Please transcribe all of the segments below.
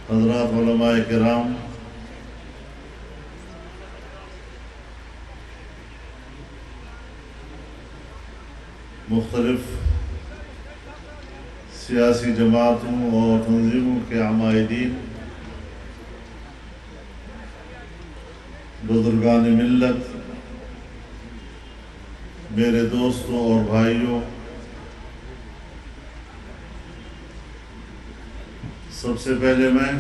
حضرات علماء کرام، مختلف سیاسی جماعتوں اور تنظیموں کے عمائدین، بزرگان ملت، میرے دوستوں اور بھائیوں، سب سے پہلے میں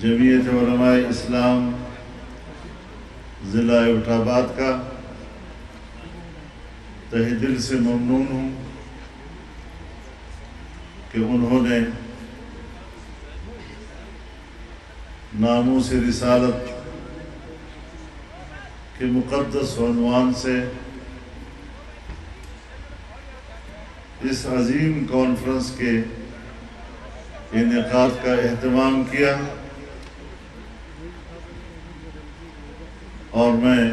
جمعیت علماء اسلام ضلع ایبٹ آباد کا تہہ دل سے ممنون ہوں کہ انہوں نے ناموس رسالت کے مقدس عنوان سے اس عظیم کانفرنس کے انعقاد کا اہتمام کیا، اور میں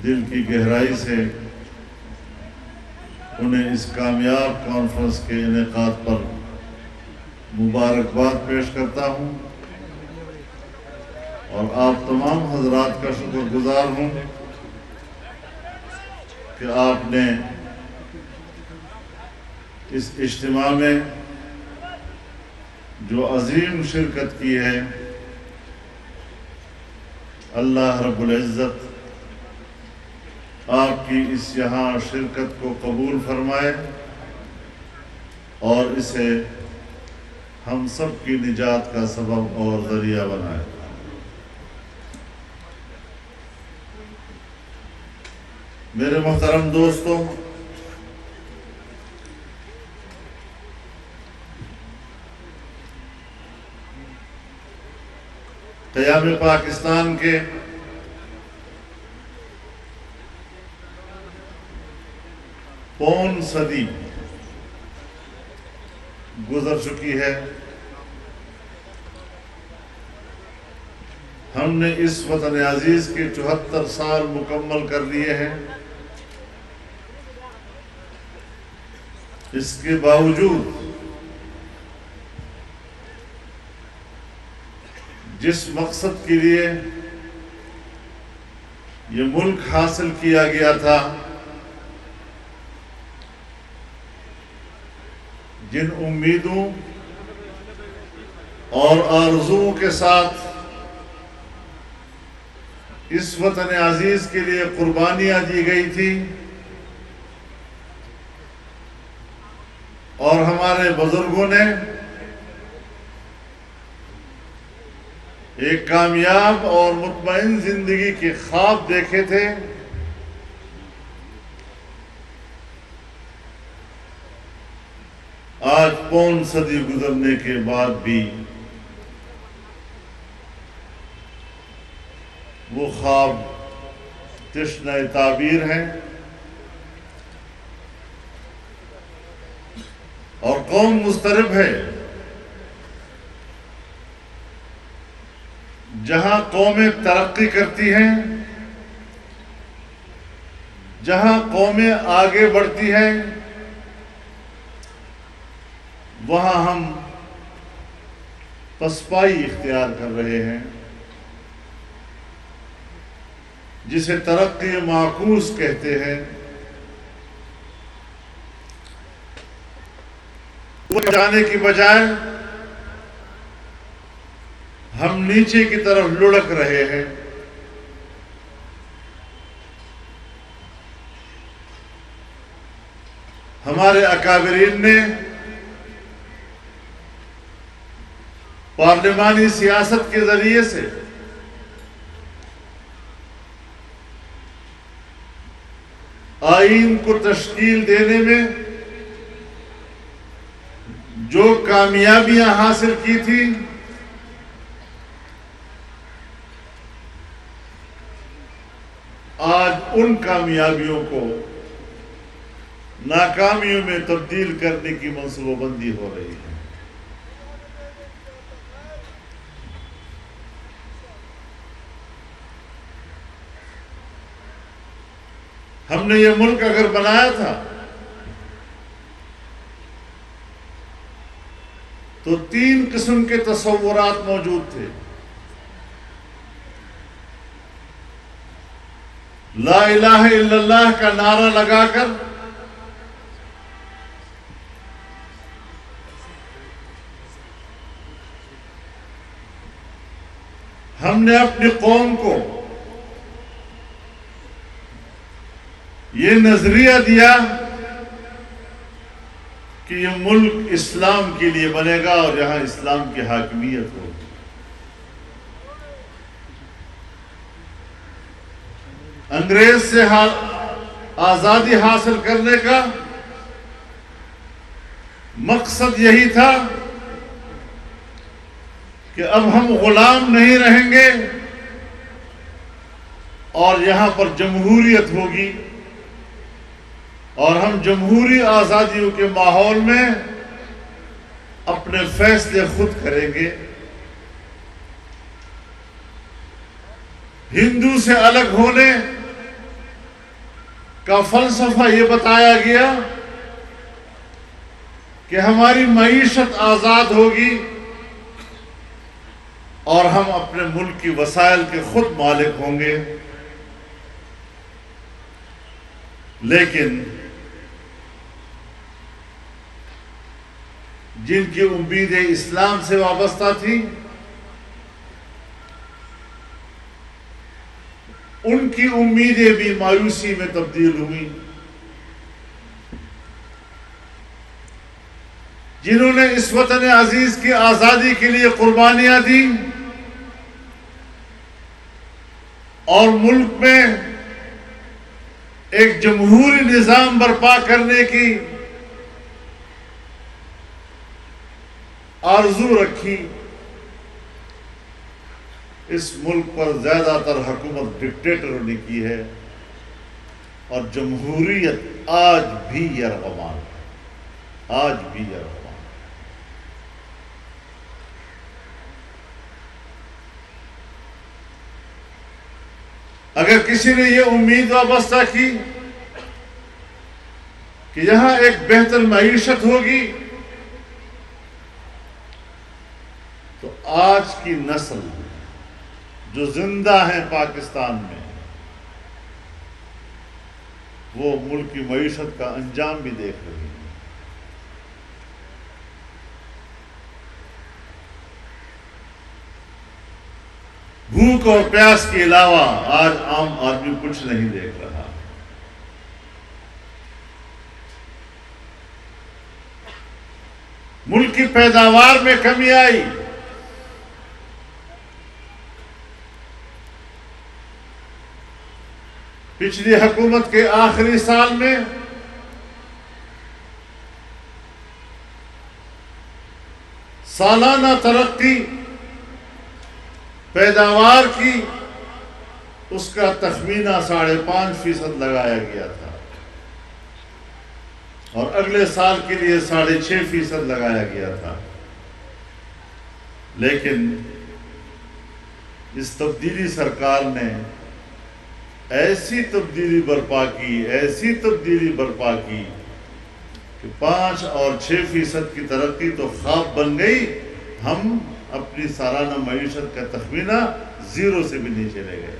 دل کی گہرائی سے انہیں اس کامیاب کانفرنس کے انعقاد پر مبارکباد پیش کرتا ہوں، اور آپ تمام حضرات کا شکر گزار ہوں کہ آپ نے اس اجتماع میں جو عظیم شرکت کی ہے، اللہ رب العزت آپ کی اس یہاں شرکت کو قبول فرمائے اور اسے ہم سب کی نجات کا سبب اور ذریعہ بنائے۔ میرے محترم دوستوں، قیام پاکستان کے پون صدی گزر چکی ہے۔ ہم نے اس وطن عزیز کے 74 سال مکمل کر لیے ہیں۔ اس کے باوجود جس مقصد کے لیے یہ ملک حاصل کیا گیا تھا، جن امیدوں اور آرزوؤں کے ساتھ اس وطن عزیز کے لیے قربانیاں دی گئی تھی، اور ہمارے بزرگوں نے ایک کامیاب اور مطمئن زندگی کے خواب دیکھے تھے، آج پون صدی گزرنے کے بعد بھی وہ خواب تشنہ تعبیر ہیں، اور قوم مضطرب ہے۔ جہاں قومیں ترقی کرتی ہیں، جہاں قومیں آگے بڑھتی ہیں، وہاں ہم پسپائی اختیار کر رہے ہیں، جسے ترقی معکوس کہتے ہیں۔ وہ جانے کی بجائے ہم نیچے کی طرف لڑک رہے ہیں۔ ہمارے اکابرین نے پارلیمانی سیاست کے ذریعے سے آئین کو تشکیل دینے میں جو کامیابیاں حاصل کی تھی، آج ان کامیابیوں کو ناکامیوں میں تبدیل کرنے کی منصوبہ بندی ہو رہی ہے۔ ہم نے یہ ملک اگر بنایا تھا تو 3 قسم کے تصورات موجود تھے. لا الہ الا اللہ کا نعرہ لگا کر ہم نے اپنی قوم کو یہ نظریہ دیا کہ یہ ملک اسلام کے لیے بنے گا اور یہاں اسلام کی حاکمیت ہوگی. انگریز سے آزادی حاصل کرنے کا مقصد یہی تھا کہ اب ہم غلام نہیں رہیں گے اور یہاں پر جمہوریت ہوگی اور ہم جمہوری آزادیوں کے ماحول میں اپنے فیصلے خود کریں گے. ہندو سے الگ ہونے کا فلسفہ یہ بتایا گیا کہ ہماری معیشت آزاد ہوگی اور ہم اپنے ملک کی وسائل کے خود مالک ہوں گے. لیکن جن کی امیدیں اسلام سے وابستہ تھیں ان کی امیدیں بھی مایوسی میں تبدیل ہوئی. جنہوں نے اس وطن عزیز کی آزادی کے لیے قربانیاں دی اور ملک میں ایک جمہوری نظام برپا کرنے کی آرزو رکھی، اس ملک پر زیادہ تر حکومت ڈکٹیٹروں نے کی ہے اور جمہوریت آج بھی یرغمال ہے، آج بھی یرغمال. اگر کسی نے یہ امید وابستہ کی کہ یہاں ایک بہتر معیشت ہوگی تو آج کی نسل جو زندہ ہیں پاکستان میں وہ ملک کی معیشت کا انجام بھی دیکھ رہی ہے. بھوک اور پیاس کے علاوہ آج عام آدمی کچھ نہیں دیکھ رہا. ملک کی پیداوار میں کمی آئی، پچھلی حکومت کے آخری سال میں سالانہ ترقی پیداوار کی اس کا تخمینہ 5.5% لگایا گیا تھا اور اگلے سال کے لیے 6.5% لگایا گیا تھا. لیکن اس تبدیلی سرکار نے ایسی تبدیلی برپا کی کہ 5 اور 6% کی ترقی تو خواب بن گئی. ہم اپنی سالانہ معیشت کا تخمینہ 0 سے بھی نیچے لے گئے.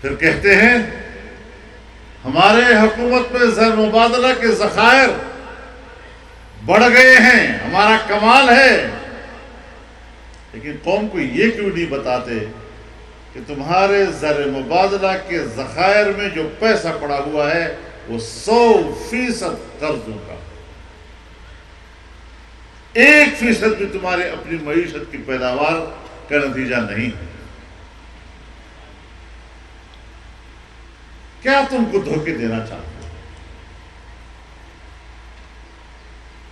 پھر کہتے ہیں ہمارے حکومت میں زر مبادلہ کے ذخائر بڑھ گئے ہیں، ہمارا کمال ہے. لیکن قوم کو یہ کیوں نہیں بتاتے کہ تمہارے زر مبادلہ کے ذخائر میں جو پیسہ پڑا ہوا ہے وہ 100% قرضوں کا، 1% بھی تمہارے اپنی معیشت کی پیداوار کا نتیجہ نہیں ہے. کیا تم کو دھوکے دینا چاہتے ہو؟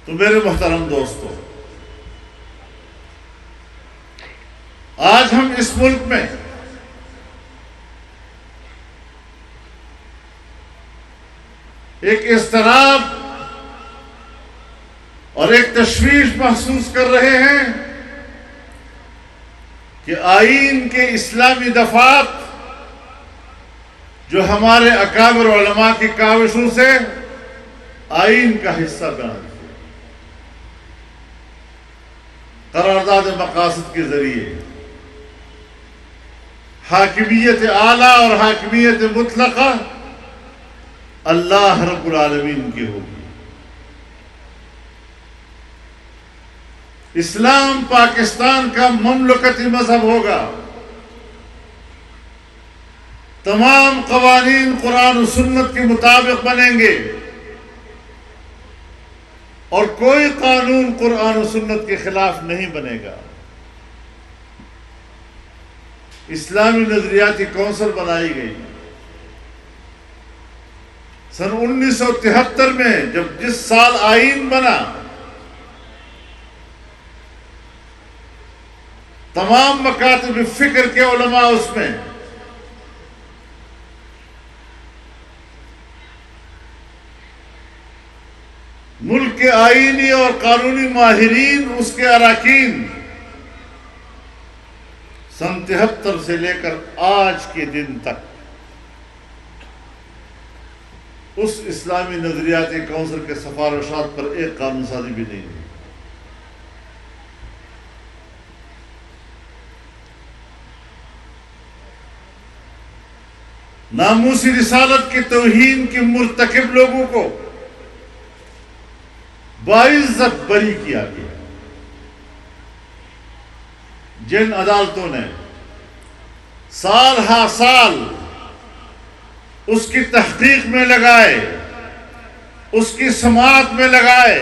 تو میرے محترم دوستو، آج ہم اس ملک میں ایک اضطراب اور ایک تشویش محسوس کر رہے ہیں کہ آئین کے اسلامی دفعات جو ہمارے اکابر علماء کی کاوشوں سے آئین کا حصہ بنا دیا، قرارداد مقاصد کے ذریعے حاکمیت اعلیٰ اور حاکمیت مطلقہ اللہ رب العالمین کی ہوگی۔ اسلام پاکستان کا مملکتی مذہب ہوگا، تمام قوانین قرآن و سنت کے مطابق بنیں گے، اور کوئی قانون قرآن و سنت کے خلاف نہیں بنے گا۔ اسلامی نظریاتی کونسل بنائی گئی سن 1973 میں، جس سال آئین بنا، تمام مکاتب فکر کے علماء اس میں، ملک کے آئینی اور قانونی ماہرین اس کے اراکین سن 73 سے لے کر آج کے دن تک اس اسلامی نظریاتی کونسل کے سفارشات پر ایک قانون سازی بھی نہیں ہوئی۔ ناموسی رسالت کی توہین کے مرتکب لوگوں کو باعزت بری کیا گیا۔ جن عدالتوں نے سال ہا سال اس کی تحقیق میں لگائے، اس کی سماعت میں لگائے،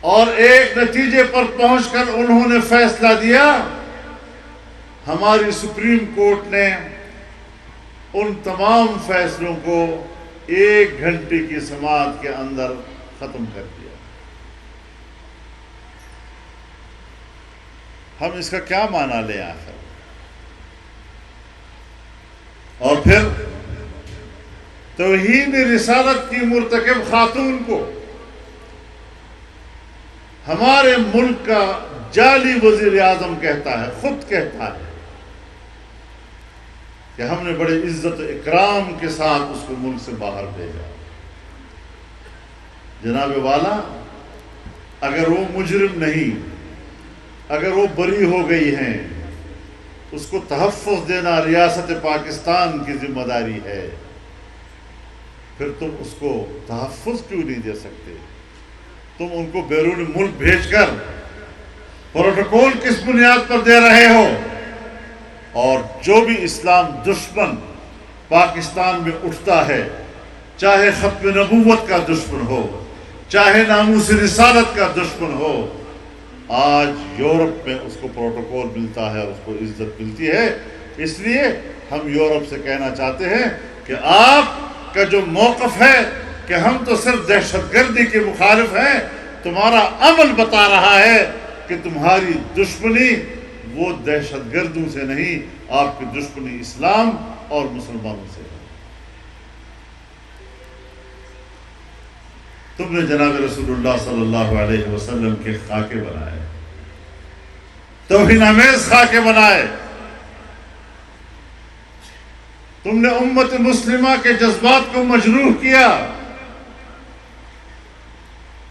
اور ایک نتیجے پر پہنچ کر انہوں نے فیصلہ دیا، ہماری سپریم کورٹ نے ان تمام فیصلوں کو 1 گھنٹے کی سماعت کے اندر ختم کر دیا۔ ہم اس کا کیا معنی لیں آخر؟ اور پھر توہین رسالت کی مرتکب خاتون کو ہمارے ملک کا جعلی وزیر اعظم کہتا ہے، خود کہتا ہے کہ ہم نے بڑے عزت و اکرام کے ساتھ اس کو ملک سے باہر بھیجا۔ جناب والا، اگر وہ مجرم نہیں، اگر وہ بری ہو گئی ہیں، اس کو تحفظ دینا ریاست پاکستان کی ذمہ داری ہے، پھر تم اس کو تحفظ کیوں نہیں دے سکتے؟ تم ان کو بیرون ملک بھیج کر پروٹوکول کس بنیاد پر دے رہے ہو؟ اور جو بھی اسلام دشمن پاکستان میں اٹھتا ہے، چاہے ختم نبوت کا دشمن ہو، چاہے ناموس رسالت کا دشمن ہو، آج یورپ میں اس کو پروٹوکول ملتا ہے، اس کو عزت ملتی ہے۔ اس لیے ہم یورپ سے کہنا چاہتے ہیں کہ آپ کا جو موقف ہے کہ ہم تو صرف دہشت گردی کے مخالف ہیں، تمہارا عمل بتا رہا ہے کہ تمہاری دشمنی وہ دہشت گردوں سے نہیں، آپ کی دشمنی اسلام اور مسلمانوں سے ہے۔ تم نے جناب رسول اللہ صلی اللہ علیہ وسلم کے خاکے بنائے، توہین آمیز خاکے بنائے، تم نے امت مسلمہ کے جذبات کو مجروح کیا،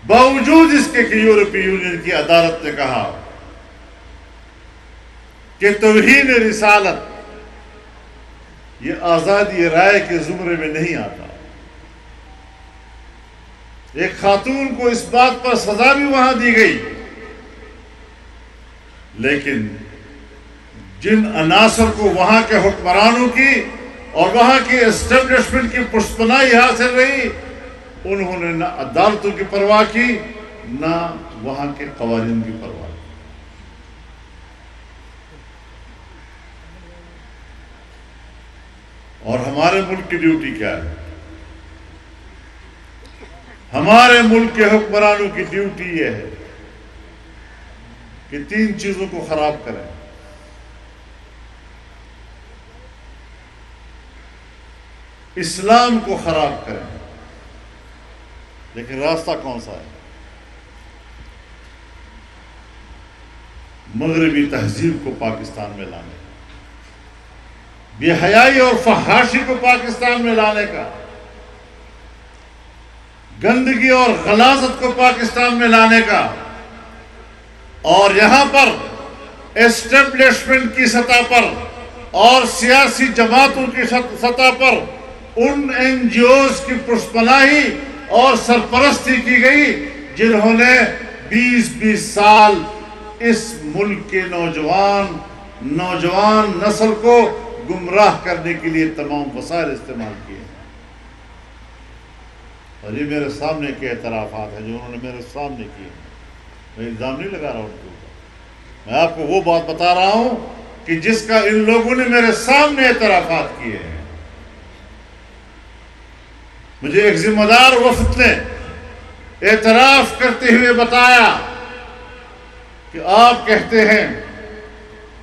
باوجود اس کے کہ یورپی یونین کی عدالت نے کہا کہ توہین رسالت یہ آزادی رائے کے زمرے میں نہیں آتا۔ ایک خاتون کو اس بات پر سزا بھی وہاں دی گئی، لیکن جن عناصر کو وہاں کے حکمرانوں کی اور وہاں کی اسٹیبلشمنٹ کی پشتپناہی حاصل رہی، انہوں نے نہ عدالتوں کی پرواہ کی، نہ وہاں کے قوانین کی پرواہ کی۔ اور ہمارے ملک کی ڈیوٹی کیا ہے؟ ہمارے ملک کے حکمرانوں کی ڈیوٹی یہ ہے کہ 3 چیزوں کو خراب کریں۔ اسلام کو خراب کریں، لیکن راستہ کون سا ہے؟ مغربی تہذیب کو پاکستان میں لانے، بے حیائی اور فحاشی کو پاکستان میں لانے کا، گندگی اور غلاظت کو پاکستان میں لانے کا، اور یہاں پر اسٹیبلشمنٹ کی سطح پر اور سیاسی جماعتوں کی سطح پر ان این جی اوز کی پشتپناہی اور سرپرستی کی گئی جنہوں نے 20 سال اس ملک کے نوجوان نسل کو گمراہ کرنے کے لیے تمام وسائل استعمال کیے. اور یہ میرے سامنے کے اعترافات ہیں جو انہوں نے میرے سامنے کیے. میں الزام نہیں لگا رہا ان کے اوپر، میں آپ کو وہ بات بتا رہا ہوں کہ جس کا ان لوگوں نے میرے سامنے اعترافات کیے ہیں. مجھے ایک ذمہ دار وفد نے اعتراف کرتے ہوئے بتایا کہ آپ کہتے ہیں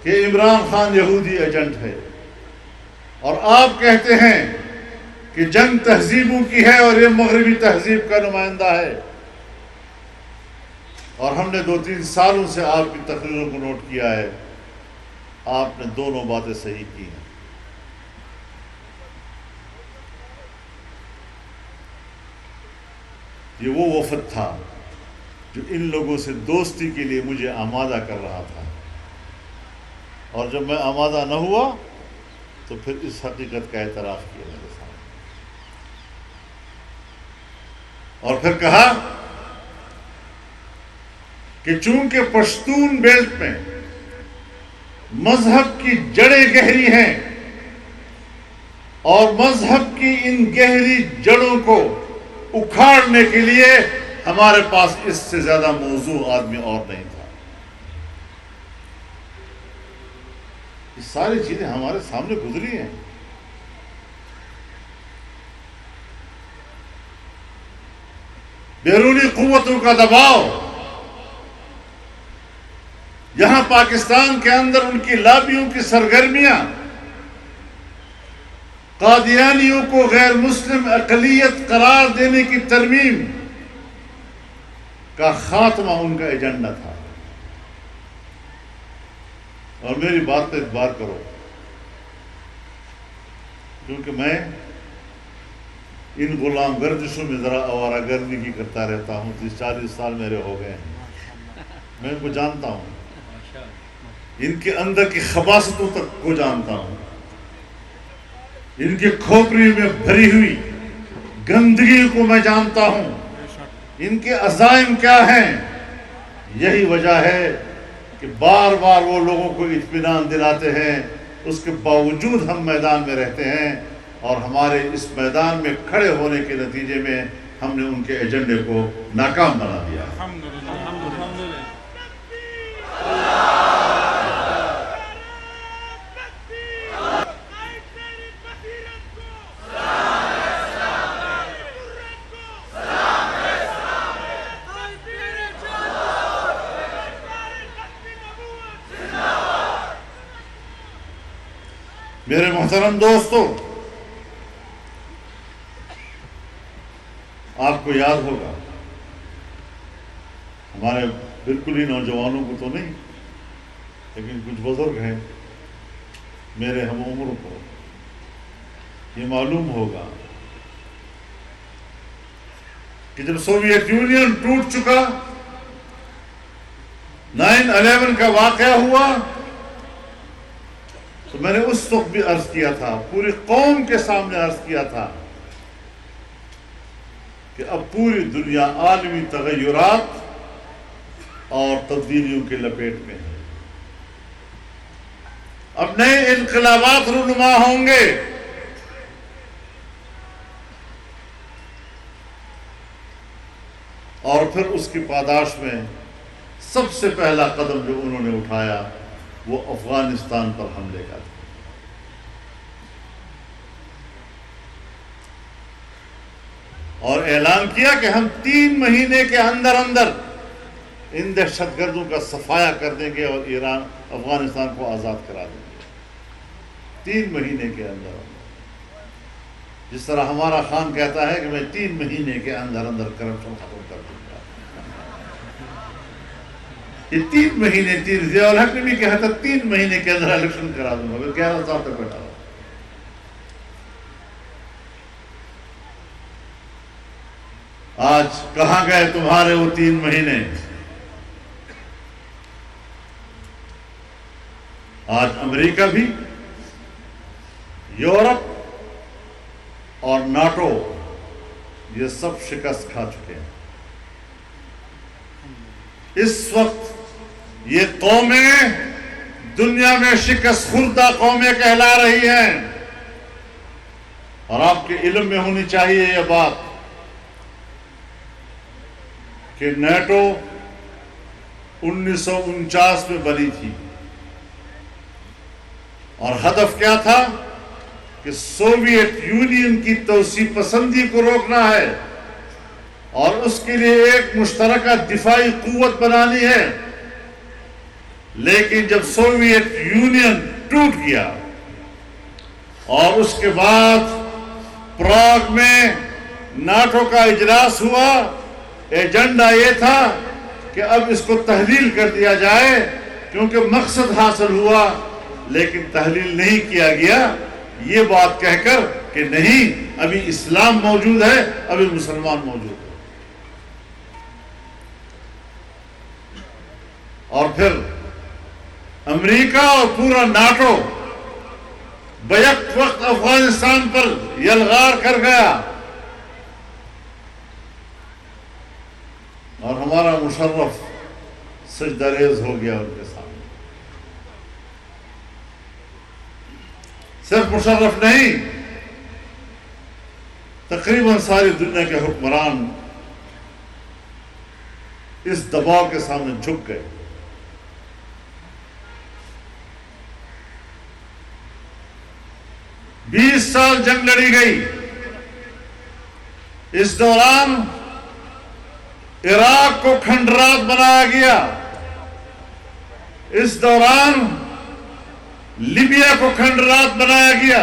کہ عمران خان یہودی ایجنٹ ہے، اور آپ کہتے ہیں کہ جنگ تہذیبوں کی ہے اور یہ مغربی تہذیب کا نمائندہ ہے. اور ہم نے 2-3 سالوں سے آپ کی تقریروں کو نوٹ کیا ہے، آپ نے دونوں باتیں صحیح کی ہیں. یہ وہ وفد تھا جو ان لوگوں سے دوستی کے لیے مجھے آمادہ کر رہا تھا، اور جب میں آمادہ نہ ہوا تو پھر اس حقیقت کا اعتراف کیا میرے سامنے، اور پھر کہا کہ چونکہ پشتون بیلٹ میں مذہب کی جڑیں گہری ہیں اور مذہب کی ان گہری جڑوں کو اکھاڑنے کے لیے ہمارے پاس اس سے زیادہ موضوع آدمی اور نہیں تھا. یہ ساری چیزیں ہمارے سامنے گزری ہیں. بیرونی قوتوں کا دباؤ، یہاں پاکستان کے اندر ان کی لابیوں کی سرگرمیاں، قادیانیوں کو غیر مسلم اقلیت قرار دینے کی ترمیم کا خاتمہ ان کا ایجنڈا تھا. اور میری بات پہ اعتبار کرو، کیونکہ میں ان غلام گردشوں میں ذرا آوارہ گردی کرتا رہتا ہوں. 30-40 سال میرے ہو گئے ہیں، میں ان کو جانتا ہوں، ان کے اندر کی خباثتوں تک کو جانتا ہوں، ان کی کھوپڑی میں بھری ہوئی گندگی کو میں جانتا ہوں، ان کے عزائم کیا ہیں. یہی وجہ ہے کہ بار بار وہ لوگوں کو اطمینان دلاتے ہیں، اس کے باوجود ہم میدان میں رہتے ہیں، اور ہمارے اس میدان میں کھڑے ہونے کے نتیجے میں ہم نے ان کے ایجنڈے کو ناکام بنا دیا. میرے محترم دوستو، آپ کو یاد ہوگا، ہمارے بالکل ہی نوجوانوں کو تو نہیں لیکن کچھ بزرگ ہیں میرے ہم عمر کو یہ معلوم ہوگا کہ جب سوویت یونین ٹوٹ چکا، 9/11 کا واقعہ ہوا، تو میں نے اس وقت بھی عرض کیا تھا، پوری قوم کے سامنے عرض کیا تھا کہ اب پوری دنیا عالمی تغیرات اور تبدیلیوں کے لپیٹ میں ہے. اب نئے انقلابات رونما ہوں گے. اور پھر اس کی پاداش میں سب سے پہلا قدم جو انہوں نے اٹھایا وہ افغانستان پر حملے کا تھا. اور اعلان کیا کہ ہم 3 مہینے کے اندر اندر ان دہشت گردوں کا صفایا کر دیں گے اور افغانستان کو آزاد کرا دیں گے. 3 مہینے کے اندر اندر. جس طرح ہمارا خان کہتا ہے کہ میں 3 مہینے کے اندر اندر کرپشن ختم کر دوں گا. یہ 3 مہینے ضیاء الحق نے بھی کہا تھا 3 مہینے کے اندر الیکشن کرا دوں گا. 11 سال تک بیٹھا ہوا. آج کہاں گئے تمہارے وہ 3 مہینے؟ آج امریکہ بھی، یورپ اور ناٹو یہ سب شکست کھا چکے ہیں۔ اس وقت یہ قومیں دنیا میں شکست خوردہ قومیں کہلا رہی ہیں، اور آپ کے علم میں ہونی چاہیے یہ بات کہ نیٹو 1949 میں بنی تھی، اور ہدف کیا تھا کہ سوویت یونین کی توسیع پسندی کو روکنا ہے اور اس کے لیے ایک مشترکہ دفاعی قوت بنانی ہے۔ لیکن جب سوویت یونین ٹوٹ گیا اور اس کے بعد پراگ میں ناٹو کا اجلاس ہوا، ایجنڈا یہ تھا کہ اب اس کو تحلیل کر دیا جائے کیونکہ مقصد حاصل ہوا، لیکن تحلیل نہیں کیا گیا یہ بات کہہ کر کہ نہیں ابھی اسلام موجود ہے، ابھی مسلمان موجود ہے۔ اور پھر امریکہ اور پورا ناٹو بیک وقت افغانستان پر یلغار کر گیا، اور ہمارا مشرف سجدہ ریز ہو گیا ان کے سامنے۔ صرف مشرف نہیں، تقریباً ساری دنیا کے حکمران اس دباؤ کے سامنے جھک گئے۔ 20 سال جنگ لڑی گئی، اس دوران عراق کو کھنڈرات بنایا گیا، اس دوران لیبیا کو کھنڈرات بنایا گیا،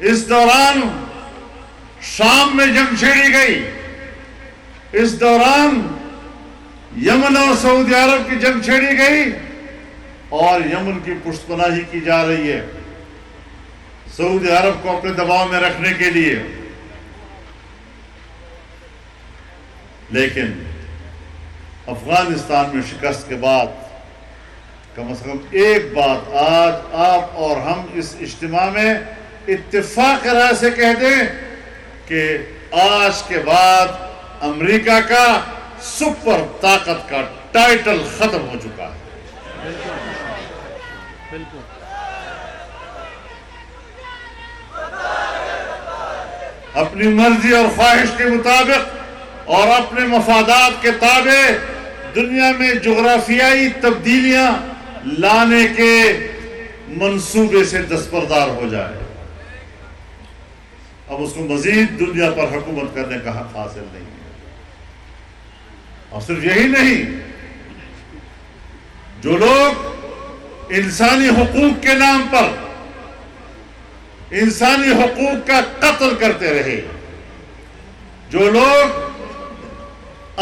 اس دوران شام میں جنگ چھیڑی گئی، اس دوران یمن اور سعودی عرب کی جنگ چھیڑی گئی، اور یمن کی پشت پناہی کی جا رہی ہے سعودی عرب کو اپنے دباؤ میں رکھنے کے لیے۔ لیکن افغانستان میں شکست کے بعد کم از کم ایک بات آج آپ اور ہم اس اجتماع میں اتفاق رائے سے کہہ دیں کہ آج کے بعد امریکہ کا سپر طاقت کا ٹائٹل ختم ہو چکا ہے۔ بالکل اپنی مرضی اور خواہش کے مطابق اور اپنے مفادات کے تابع دنیا میں جغرافیائی تبدیلیاں لانے کے منصوبے سے دستبردار ہو جائے۔ اب اس کو مزید دنیا پر حکومت کرنے کا حق حاصل نہیں ہے۔ اور صرف یہی نہیں، جو لوگ انسانی حقوق کے نام پر انسانی حقوق کا قتل کرتے رہے، جو لوگ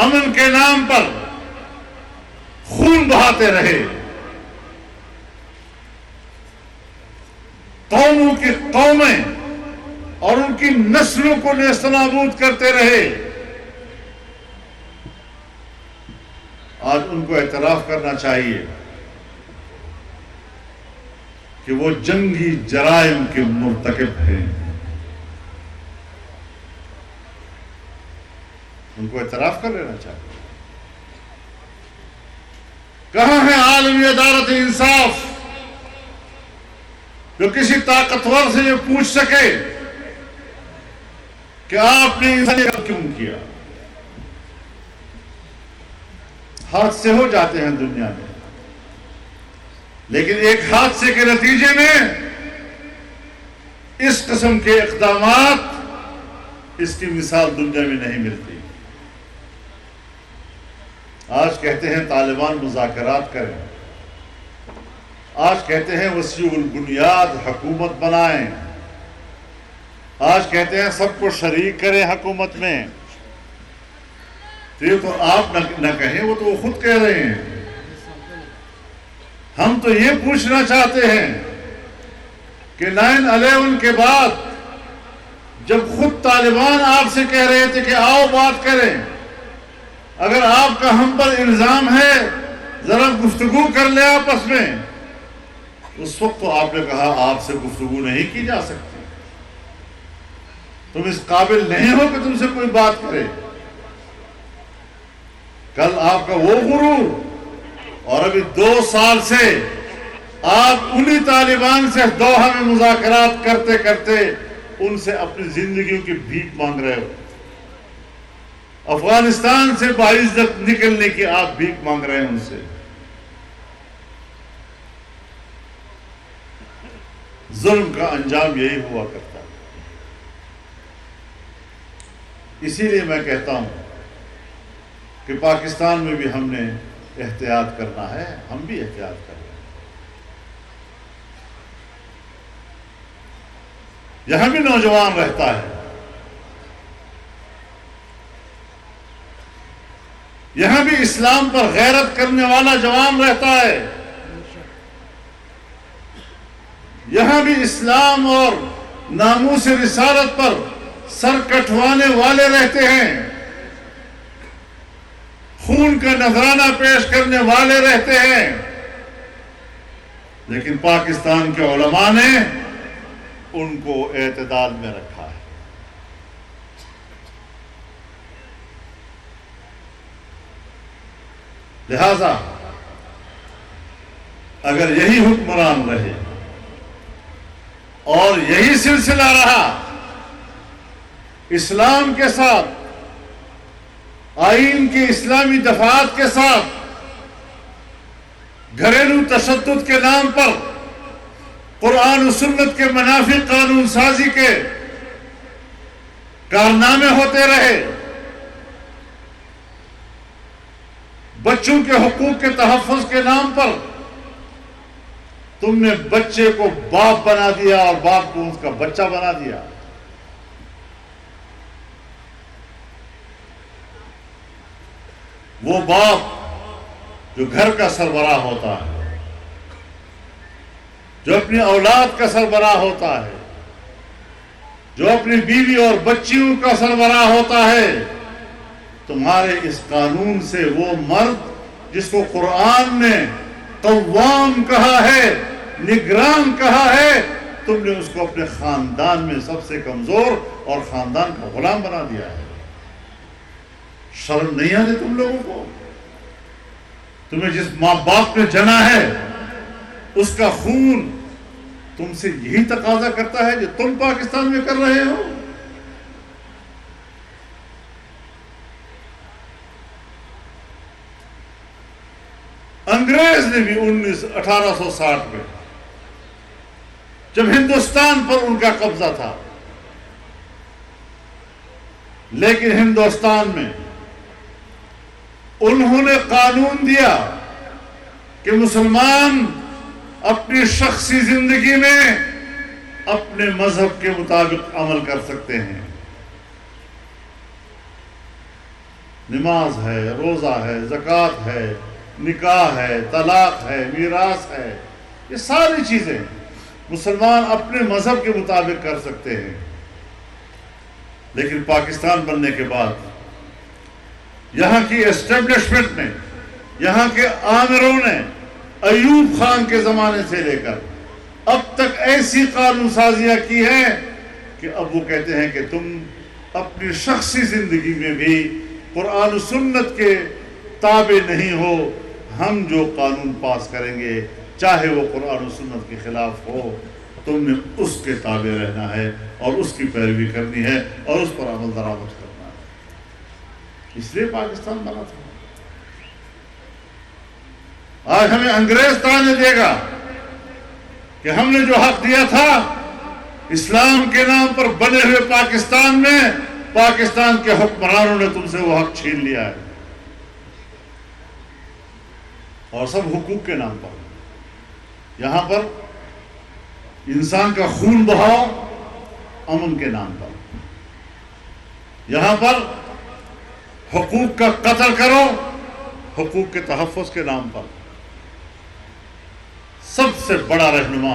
امن کے نام پر خون بہاتے رہے، قوموں کی قومیں اور ان کی نسلوں کو نیست و نابود کرتے رہے، آج ان کو اعتراف کرنا چاہیے کہ وہ جنگی جرائم کے مرتکب ہیں۔ ان کو اعتراف کر لینا چاہیے۔ کہاں ہے عالمی عدالت انصاف جو کسی طاقتور سے یہ پوچھ سکے کہ آپ نے انسانیت کیوں کیا؟ حادثے ہو جاتے ہیں دنیا میں، لیکن ایک حادثے کے نتیجے میں اس قسم کے اقدامات، اس کی مثال دنیا میں نہیں ملتی۔ آج کہتے ہیں طالبان مذاکرات کریں، آج کہتے ہیں وسیع البنیاد حکومت بنائیں، آج کہتے ہیں سب کو شریک کریں حکومت میں۔ تو یہ تو آپ نہ کہیں، وہ تو وہ خود کہہ رہے ہیں۔ ہم تو یہ پوچھنا چاہتے ہیں کہ 9/11 کے بعد جب خود طالبان آپ سے کہہ رہے تھے کہ آؤ بات کریں، اگر آپ کا ہم پر الزام ہے ذرا گفتگو کر لیں آپس میں، اس وقت تو آپ نے کہا آپ سے گفتگو نہیں کی جا سکتی، تم اس قابل نہیں ہو کہ تم سے کوئی بات کرے۔ کل آپ کا وہ غرور، اور ابھی 2 سال سے آپ انہی طالبان سے دوحہ میں مذاکرات کرتے کرتے ان سے اپنی زندگیوں کی بھیک مانگ رہے ہو، افغانستان سے باعزت نکلنے کی آپ بھیک مانگ رہے ہیں ان سے۔ ظلم کا انجام یہی ہوا کرتا ہے۔ اسی لیے میں کہتا ہوں کہ پاکستان میں بھی ہم نے احتیاط کرنا ہے، ہم بھی احتیاط کر رہے ہیں۔ یہاں بھی نوجوان رہتا ہے، یہاں بھی اسلام پر غیرت کرنے والا جوان رہتا ہے، یہاں بھی اسلام اور ناموس رسالت پر سر کٹوانے والے رہتے ہیں، خون کا نذرانہ پیش کرنے والے رہتے ہیں، لیکن پاکستان کے علماء نے ان کو اعتدال میں رکھا ہے۔ لہذا اگر یہی حکمران رہے اور یہی سلسلہ رہا، اسلام کے ساتھ، آئین کی اسلامی دفعات کے ساتھ گھریلو تشدد کے نام پر قرآن و سنت کے منافی قانون سازی کے کارنامے ہوتے رہے، بچوں کے حقوق کے تحفظ کے نام پر تم نے بچے کو باپ بنا دیا اور باپ کو اس کا بچہ بنا دیا۔ وہ باپ جو گھر کا سربراہ ہوتا ہے، جو اپنی اولاد کا سربراہ ہوتا ہے، جو اپنی بیوی اور بچیوں کا سربراہ ہوتا ہے، تمہارے اس قانون سے وہ مرد جس کو قرآن نے قوام کہا ہے، نگران کہا ہے، تم نے اس کو اپنے خاندان میں سب سے کمزور اور خاندان کا غلام بنا دیا ہے۔ شرم نہیں آتی تم لوگوں کو؟ تمہیں جس ماں باپ نے جنا ہے اس کا خون تم سے یہی تقاضا کرتا ہے جو تم پاکستان میں کر رہے ہو۔ انگریز نے بھی 1860 میں جب ہندوستان پر ان کا قبضہ تھا، لیکن ہندوستان میں انہوں نے قانون دیا کہ مسلمان اپنی شخصی زندگی میں اپنے مذہب کے مطابق عمل کر سکتے ہیں۔ نماز ہے، روزہ ہے، زکوٰۃ ہے، نکاح ہے، طلاق ہے، میراث ہے، یہ ساری چیزیں مسلمان اپنے مذہب کے مطابق کر سکتے ہیں۔ لیکن پاکستان بننے کے بعد یہاں کی اسٹیبلشمنٹ نے، یہاں کے آمروں نے ایوب خان کے زمانے سے لے کر اب تک ایسی قانون سازیاں کی ہیں کہ اب وہ کہتے ہیں کہ تم اپنی شخصی زندگی میں بھی قرآن و سنت کے تابع نہیں ہو، ہم جو قانون پاس کریں گے چاہے وہ قرآن و سنت کے خلاف ہو، تم نے اس کے تابع رہنا ہے اور اس کی پیروی کرنی ہے اور اس پر عمل درآمد کرنا ہے۔ اس لیے پاکستان بنا تھا۔ آج ہمیں انگریز تانے دے گا کہ ہم نے جو حق دیا تھا اسلام کے نام پر بنے ہوئے پاکستان میں، پاکستان کے حکمرانوں نے تم سے وہ حق چھین لیا ہے، اور سب حقوق کے نام پر۔ یہاں پر انسان کا خون بہاؤ امن کے نام پر، یہاں پر حقوق کا قتل کرو حقوق کے تحفظ کے نام پر۔ سب سے بڑا رہنما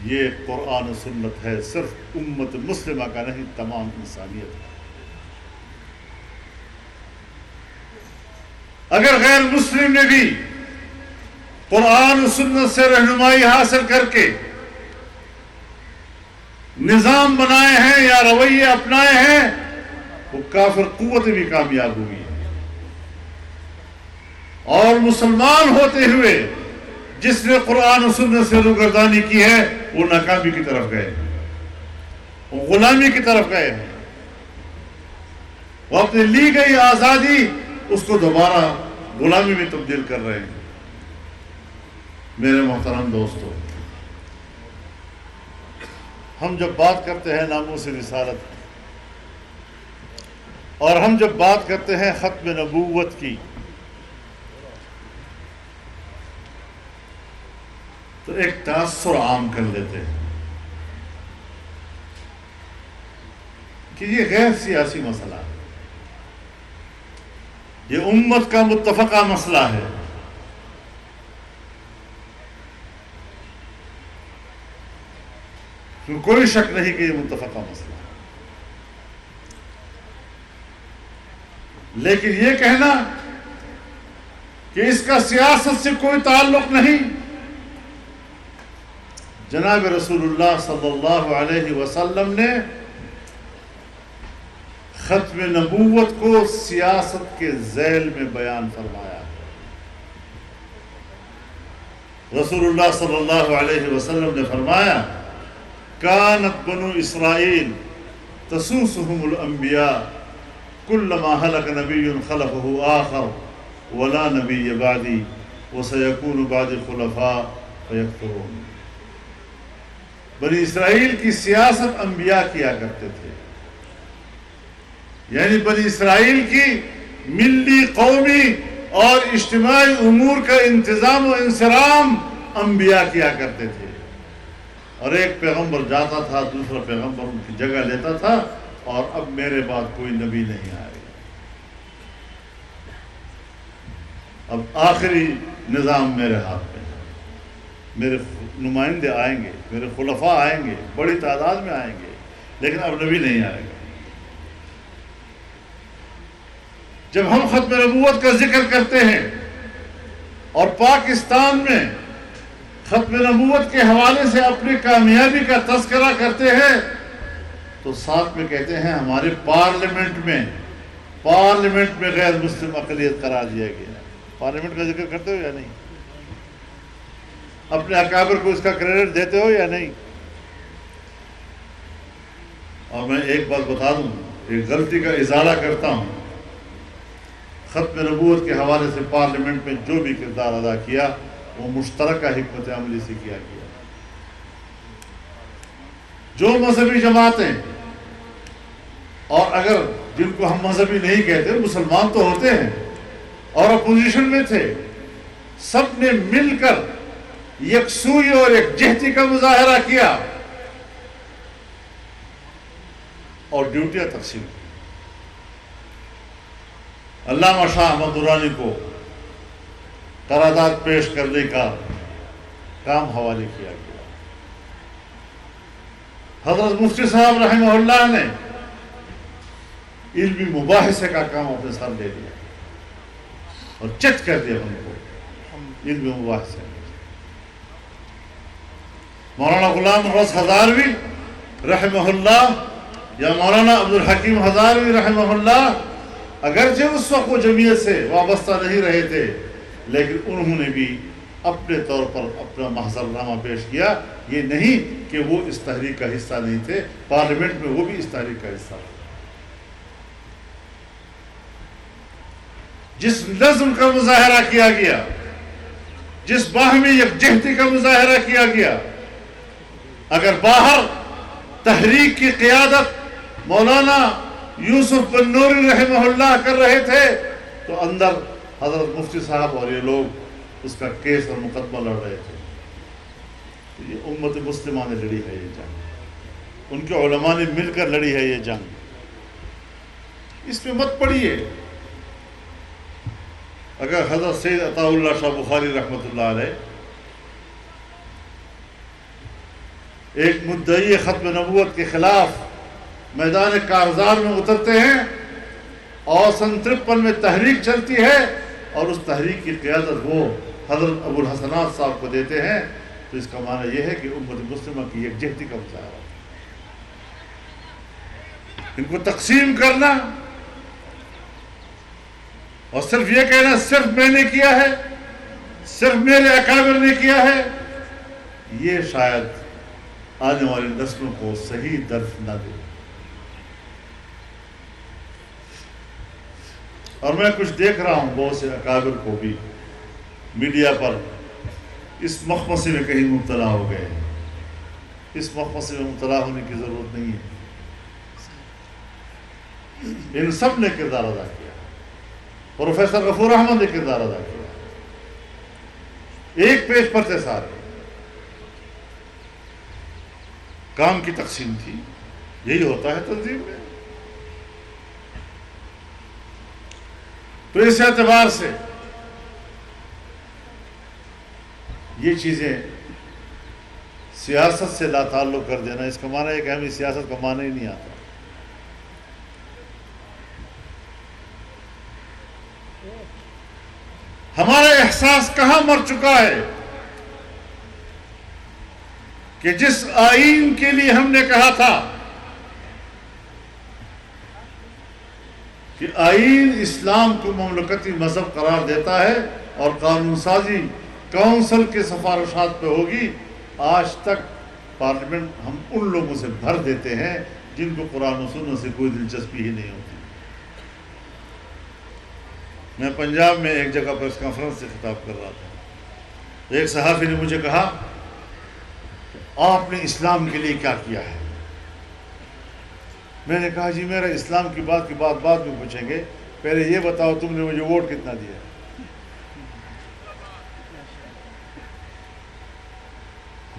یہ قرآن و سنت ہے، صرف امت مسلمہ کا نہیں، تمام انسانیت کا۔ اگر غیر مسلم نے بھی قرآن و سنت سے رہنمائی حاصل کر کے نظام بنائے ہیں یا رویے اپنائے ہیں، وہ کافر قوتیں بھی کامیاب ہوئی ہیں، اور مسلمان ہوتے ہوئے جس نے قرآن و سنت سے روگردانی کی ہے وہ ناکامی کی طرف گئے ہیں، وہ غلامی کی طرف گئے ہیں، وہ اپنی لی گئی آزادی اس کو دوبارہ غلامی میں تبدیل کر رہے ہیں۔ میرے محترم دوستو، ہم جب بات کرتے ہیں ناموس رسالت اور ہم جب بات کرتے ہیں ختم نبوت کی، تو ایک تاثر عام کر لیتے ہیں کہ یہ غیر سیاسی مسئلہ ہے، یہ امت کا متفقہ مسئلہ ہے۔ کوئی شک نہیں کہ یہ متفقہ مسئلہ ہے، لیکن یہ کہنا کہ اس کا سیاست سے کوئی تعلق نہیں، جناب رسول اللہ صلی اللہ علیہ وسلم نے ختم نبوت کو سیاست کے ذیل میں بیان فرمایا۔ رسول اللہ صلی اللہ علیہ وسلم نے فرمایا، کانت بنو اسرائیل تسوسهم الانبیاء کلما ہلک نبی خلفه آخر ولا نبی بعدی وسیکون بعد خلفاء فیکفرون۔ بنی اسرائیل کی سیاست انبیاء کیا کرتے تھے، یعنی بنی اسرائیل کی ملی، قومی اور اجتماعی امور کا انتظام و انصرام انبیاء کیا کرتے تھے، اور ایک پیغمبر جاتا تھا، دوسرا پیغمبر ان کی جگہ لیتا تھا، اور اب میرے بعد کوئی نبی نہیں آئے گا، اب آخری نظام میرے ہاتھ میں ہے، میرے نمائندے آئیں گے، میرے خلفاء آئیں گے، بڑی تعداد میں آئیں گے، لیکن اب نبی نہیں آئے گا۔ جب ہم ختم نبوت کا ذکر کرتے ہیں اور پاکستان میں ختم نبوت کے حوالے سے اپنی کامیابی کا تذکرہ کرتے ہیں، تو ساتھ میں کہتے ہیں ہمارے پارلیمنٹ میں غیر مسلم اقلیت قرار دیا گیا ہے۔ پارلیمنٹ کا ذکر کرتے ہو یا نہیں؟ اپنے اکابر کو اس کا کریڈٹ دیتے ہو یا نہیں؟ اور میں ایک بات بتا دوں، ایک غلطی کا ازالہ کرتا ہوں، ختم نبوت کے حوالے سے پارلیمنٹ میں جو بھی کردار ادا کیا وہ مشترکہ حکمت عملی سے کیا گیا۔ جو مذہبی جماعتیں، اور اگر جن کو ہم مذہبی نہیں کہتے، مسلمان تو ہوتے ہیں اور اپوزیشن میں تھے، سب نے مل کر یکسوئی اور یکجہتی کا مظاہرہ کیا اور ڈیوٹیاں تقسیم کی۔ علامہ شاہ احمد درانی کو قرارداد پیش کرنے کا کام حوالے کیا گیا۔ حضرت مفتی صاحب رحمہ اللہ نے علمی مباحثے کا کام اپنے سر لے لیا اور چیک کر دیا ان کو علمی مباحثے۔ مولانا غلام روز ہزاروی رحمہ اللہ یا مولانا عبدالحکیم ہزاروی رحمہ اللہ، اگرچہ اس وقت وہ جمعیت سے وابستہ نہیں رہے تھے، لیکن انہوں نے بھی اپنے طور پر اپنا محضر نامہ پیش کیا۔ یہ نہیں کہ وہ اس تحریک کا حصہ نہیں تھے، پارلیمنٹ میں وہ بھی اس تحریک کا حصہ تھے۔ جس نظم کا مظاہرہ کیا گیا، جس باہمی یکجہتی کا مظاہرہ کیا گیا، اگر باہر تحریک کی قیادت مولانا یوسف بن نوری رحمہ اللہ کر رہے تھے، تو اندر حضرت مفتی صاحب اور یہ لوگ اس کا کیس اور مقدمہ لڑ رہے تھے۔ یہ امت مسلمہ نے لڑی ہے یہ جنگ، ان کے علماء نے مل کر لڑی ہے یہ جنگ، اس میں مت پڑیے۔ اگر حضرت سید عطا اللہ شاہ بخاری رحمۃ اللہ علیہ ایک مدعی ختم نبوت کے خلاف میدان کارزار میں اترتے ہیں اور سن 53 میں تحریک چلتی ہے اور اس تحریک کی قیادت وہ حضرت ابو الحسنات صاحب کو دیتے ہیں، تو اس کا معنی یہ ہے کہ امت مسلمہ کی یکجہتی کا مظاہرہ، ان کو تقسیم کرنا اور صرف یہ کہنا صرف میں نے کیا ہے، صرف میرے اکابر نے کیا ہے، یہ شاید آنے والی نسلوں کو صحیح درس نہ دے۔ اور میں کچھ دیکھ رہا ہوں بہت سے اکابر کو بھی میڈیا پر اس مخمصے میں کہیں مبتلا ہو گئے ہیں۔ اس مخمصے میں مبتلا ہونے کی ضرورت نہیں ہے، ان سب نے کردار ادا کیا، پروفیسر غفور احمد نے کردار ادا کیا، ایک پیج پر تھے سارے، کام کی تقسیم تھی، یہی ہوتا ہے تنظیم میں۔ تو اس اعتبار سے یہ چیزیں سیاست سے لا تعلق کر دینا، اس کا معنی ہے کہ ہمیں سیاست کا معنی ہی نہیں آتا۔ ہمارا احساس کہاں مر چکا ہے کہ جس آئین کے لیے ہم نے کہا تھا کہ آئین اسلام کو مملکتی مذہب قرار دیتا ہے اور قانون سازی کونسل کے سفارشات پہ ہوگی، آج تک پارلیمنٹ ہم ان لوگوں سے بھر دیتے ہیں جن کو قرآن و سنت سے کوئی دلچسپی ہی نہیں ہوتی۔ میں پنجاب میں ایک جگہ پر اس کانفرنس سے خطاب کر رہا تھا، ایک صحافی نے مجھے کہا آپ نے اسلام کے لیے کیا کیا ہے؟ میں نے کہا جی میرا اسلام کی بات بعد میں پوچھیں گے، پہلے یہ بتاؤ تم نے مجھے ووٹ کتنا دیا؟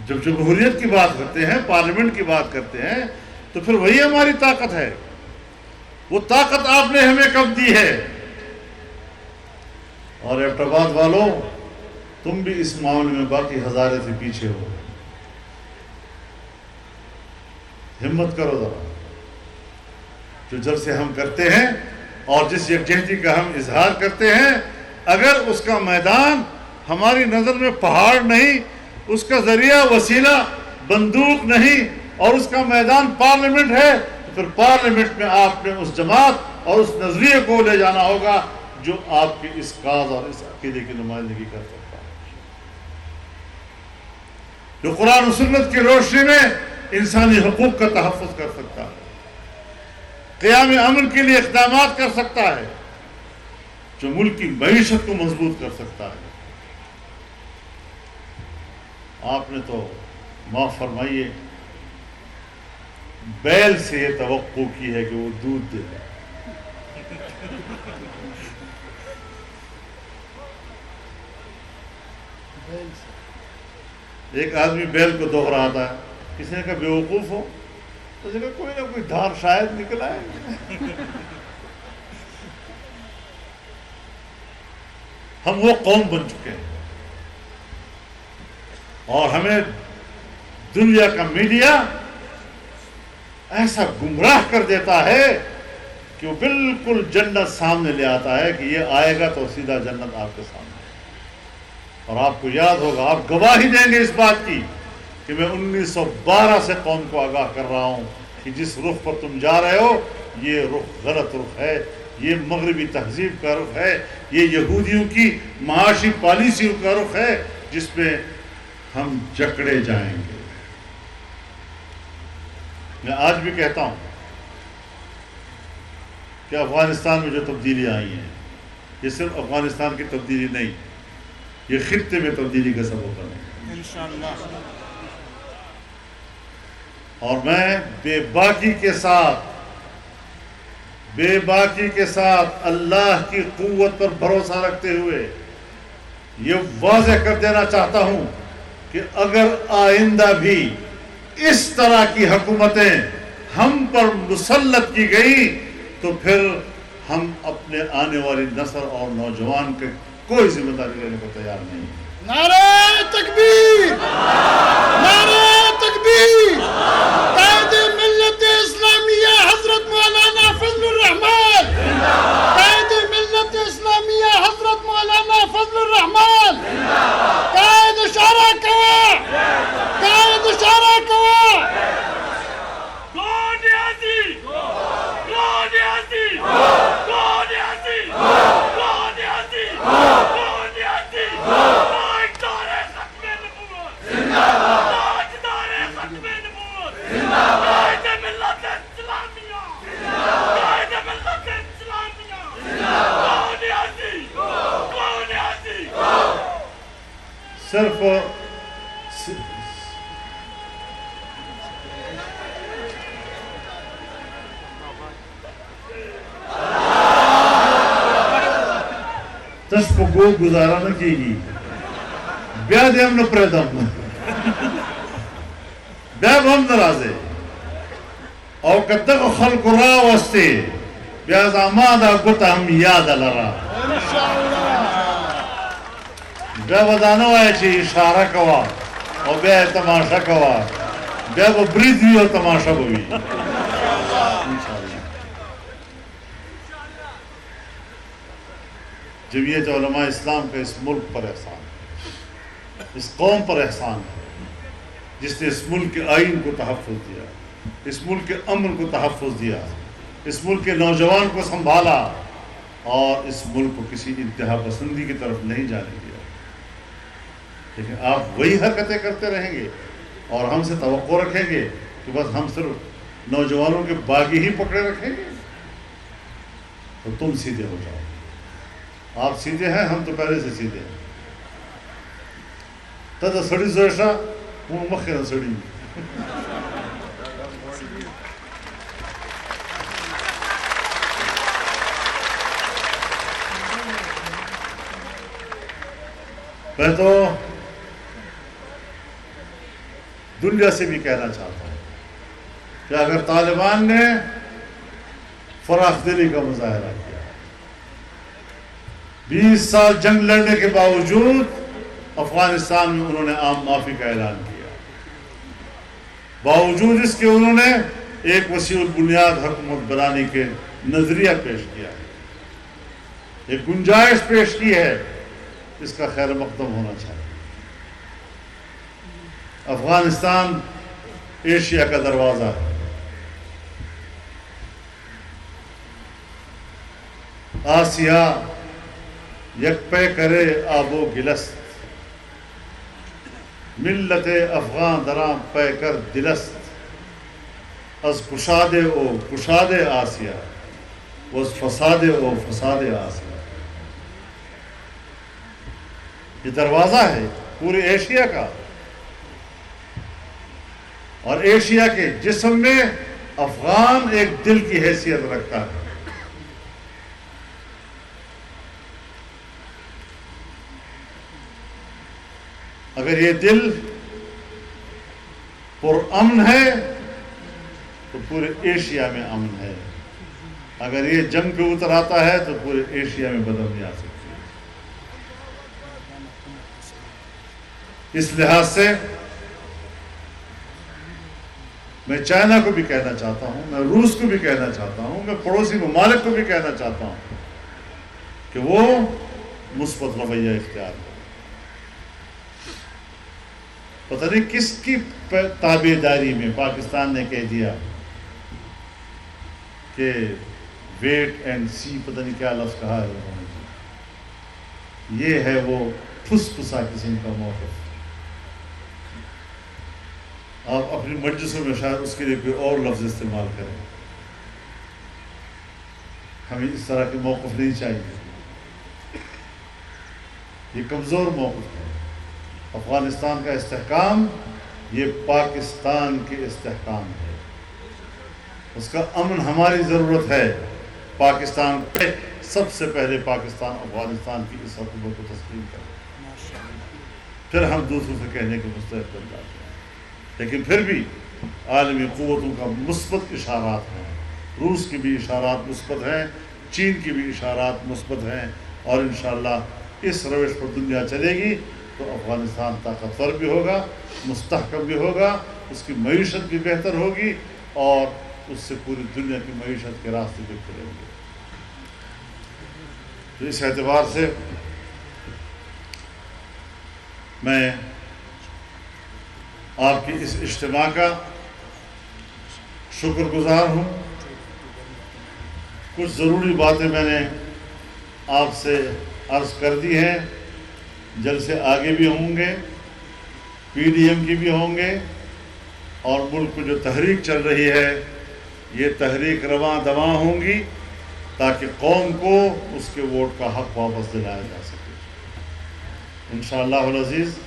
جب جمہوریت کی بات کرتے ہیں، پارلیمنٹ کی بات کرتے ہیں، تو پھر وہی ہماری طاقت ہے۔ وہ طاقت آپ نے ہمیں کب دی ہے؟ اور ایبٹ آباد والوں، تم بھی اس معاملے میں باقی ہزارے سے پیچھے ہو، ہمت کرو ذرا۔ جو جب سے ہم کرتے ہیں اور جس یکجہتی کا ہم اظہار کرتے ہیں، اگر اس کا میدان ہماری نظر میں پہاڑ نہیں، اس کا ذریعہ وسیلہ بندوق نہیں، اور اس کا میدان پارلیمنٹ ہے، تو پھر پارلیمنٹ میں آپ نے اس جماعت اور اس نظریے کو لے جانا ہوگا جو آپ کے اس کاز اور اس عقیدے کی نمائندگی کر سکتا ہے، جو قرآن و سنت کی روشنی میں انسانی حقوق کا تحفظ کر سکتا ہے، قیام امن کے لیے اقدامات کر سکتا ہے، جو ملک کی معیشت کو مضبوط کر سکتا ہے۔ آپ نے تو معاف فرمائیے بیل سے یہ توقع کی ہے کہ وہ دودھ دے دے۔ ایک آدمی بیل کو دوہرا رہا تھا، کسی نے کہا بیوقوف ہو، تو کہا کوئی نہ کوئی دھار شاید نکلا ہے۔ ہم وہ قوم بن چکے ہیں، اور ہمیں دنیا کا میڈیا ایسا گمراہ کر دیتا ہے کہ وہ بالکل جنت سامنے لے آتا ہے کہ یہ آئے گا تو سیدھا جنت آپ کے سامنے۔ اور آپ کو یاد ہوگا، آپ گواہی دیں گے اس بات کی کہ میں 1912 سے قوم کو آگاہ کر رہا ہوں کہ جس رخ پر تم جا رہے ہو یہ رخ غلط رخ ہے، یہ مغربی تہذیب کا رخ ہے، یہ یہودیوں کی معاشی پالیسیوں کا رخ ہے جس میں ہم جکڑے جائیں گے۔ میں آج بھی کہتا ہوں کہ افغانستان میں جو تبدیلیاں آئی ہیں، یہ صرف افغانستان کی تبدیلی نہیں، یہ خطے میں تبدیلی کا سبب بنے انشاءاللہ۔ اور میں بے باکی کے ساتھ اللہ کی قوت پر بھروسہ رکھتے ہوئے یہ واضح کر دینا چاہتا ہوں کہ اگر آئندہ بھی اس طرح کی حکومتیں ہم پر مسلط کی گئی تو پھر ہم اپنے آنے والی نسل اور نوجوان کے کوئی ذمہ داری لینے کو تیار نہیں۔ نعرہ تکبیر! نعرہ تکبیر! صرف تس په گو گزاره نه کیږي بیا دې هم نه پرېږدم بیا به هم نه راځې او که دغه خلکو راوستې بیا زما دا ګوته هم یاده لره بیا به دا نه وایه چې اشاره کوه او بیا یې تماشه کوه بیا به برید وي او تماشه به وي جمعیت علماء اسلام کا اس ملک پر احسان ہے، اس قوم پر احسان ہے جس نے اس ملک کے آئین کو تحفظ دیا، اس ملک کے امن کو تحفظ دیا، اس ملک کے نوجوان کو سنبھالا اور اس ملک کو کسی انتہا پسندی کی طرف نہیں جانے دیا۔ لیکن آپ وہی حرکتیں کرتے رہیں گے اور ہم سے توقع رکھیں گے کہ بس ہم صرف نوجوانوں کے باغی ہی پکڑے رکھیں گے تو تم سیدھے ہو جاؤ۔ آپ سیدھے ہیں، ہم تو پہلے سے سیدھے ہیں۔ تدا سڑی زوشا وہ مخیرا سڑی میں تو دنیا سے بھی کہنا چاہتا ہوں کہ اگر طالبان نے فراخ دلی کا مظاہرہ کیا، 20 سال جنگ لڑنے کے باوجود افغانستان میں انہوں نے عام معافی کا اعلان کیا، باوجود اس کے انہوں نے ایک وسیع البنیاد حکومت بنانے کے نظریہ پیش کیا، ایک گنجائش پیش کی ہے، اس کا خیر مقدم ہونا چاہیے۔ افغانستان ایشیا کا دروازہ ہے، آسیا یک پہ کرے آب و گلست، ملت افغان درام پہ کر دلست، از کشاد او کشاد آسیا وز فساد او فساد آسیا۔ یہ دروازہ ہے پورے ایشیا کا، اور ایشیا کے جسم میں افغان ایک دل کی حیثیت رکھتا ہے۔ اگر یہ دل پر امن ہے تو پورے ایشیا میں امن ہے، اگر یہ جنگ پہ اتر آتا ہے تو پورے ایشیا میں بدامنی آ سکتی ہے۔ اس لحاظ سے میں چائنا کو بھی کہنا چاہتا ہوں، میں روس کو بھی کہنا چاہتا ہوں، میں پڑوسی ممالک کو بھی کہنا چاہتا ہوں کہ وہ مثبت رویہ اختیار کریں۔ پتہ نہیں کس کی تابع داری میں پاکستان نے کہہ دیا کہ ویٹ اینڈ سی، پتہ نہیں کیا لفظ کہا ہے انہوں نے، یہ ہے وہ پھس پھسا قسم کا موقف۔ آپ اپنی مجلسوں میں شاید اس کے لیے کوئی اور لفظ استعمال کریں، ہمیں اس طرح کے موقف نہیں چاہیے، یہ کمزور موقف ہے۔ افغانستان کا استحکام یہ پاکستان کے استحکام ہے، اس کا امن ہماری ضرورت ہے۔ پاکستان سب سے پہلے پاکستان افغانستان کی اس حکومت کو تسلیم کرے، پھر ہم دوسروں سے کہنے کے مستحق بن جاتے ہیں۔ لیکن پھر بھی عالمی قوتوں کا مثبت اشارات ہیں، روس کی بھی اشارات مثبت ہیں، چین کی بھی اشارات مثبت ہیں، اور انشاءاللہ اس روش پر دنیا چلے گی تو افغانستان طاقتور بھی ہوگا، مستحکم بھی ہوگا، اس کی معیشت بھی بہتر ہوگی، اور اس سے پوری دنیا کی معیشت کے راستے بھی کھلیں گے۔ تو اس اعتبار سے میں آپ کی اس اجتماع کا شکر گزار ہوں۔ کچھ ضروری باتیں میں نے آپ سے عرض کر دی ہیں، جلسے آگے بھی ہوں گے، پی ڈی ایم کی بھی ہوں گے، اور ملک میں جو تحریک چل رہی ہے یہ تحریک رواں دواں ہوں گی تاکہ قوم کو اس کے ووٹ کا حق واپس دلایا جا سکے۔ انشاءاللہ العزیز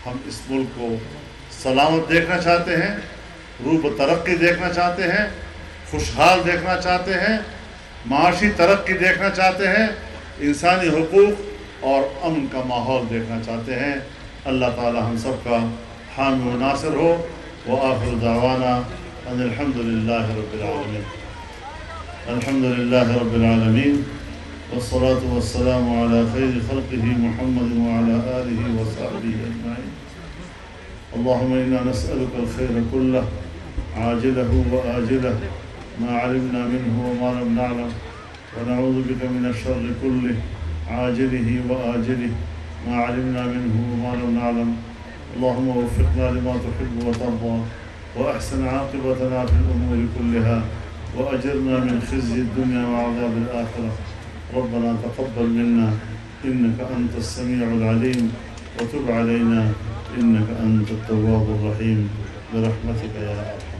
ہم اس ملک کو سلامت دیکھنا چاہتے ہیں، روب ترقی دیکھنا چاہتے ہیں، خوشحال دیکھنا چاہتے ہیں، معاشی ترقی دیکھنا چاہتے ہیں، انسانی حقوق اور امن کا ماحول دیکھنا چاہتے ہیں۔ اللہ تعالی ہم سب کا حامی و ناصر ہو۔ وآخر دعوانا ان الحمد للہ رب العالمین۔ الحمد للہ رب العالمین والصلاة والسلام على خیر خلقه محمد وعلى آلہ وصحبہ اجمعین۔ اللهم إنا نسألك الخير كله عاجله وآجله ما علمنا منه وما لم نعلم، ونعوذ بك من الشر كله عاجله وآجله ما علمنا منه وما لم نعلم. اللهم وفقنا لما تحب وترضى، وأحسن عاقبتنا في الأمور كلها، وأجرنا من خزي الدنيا وعذاب الآخرة. ربنا تقبل منا إنك أنت السميع العليم، وتب علينا إنك أنت التواب الرحيم، برحمتك يا أرحم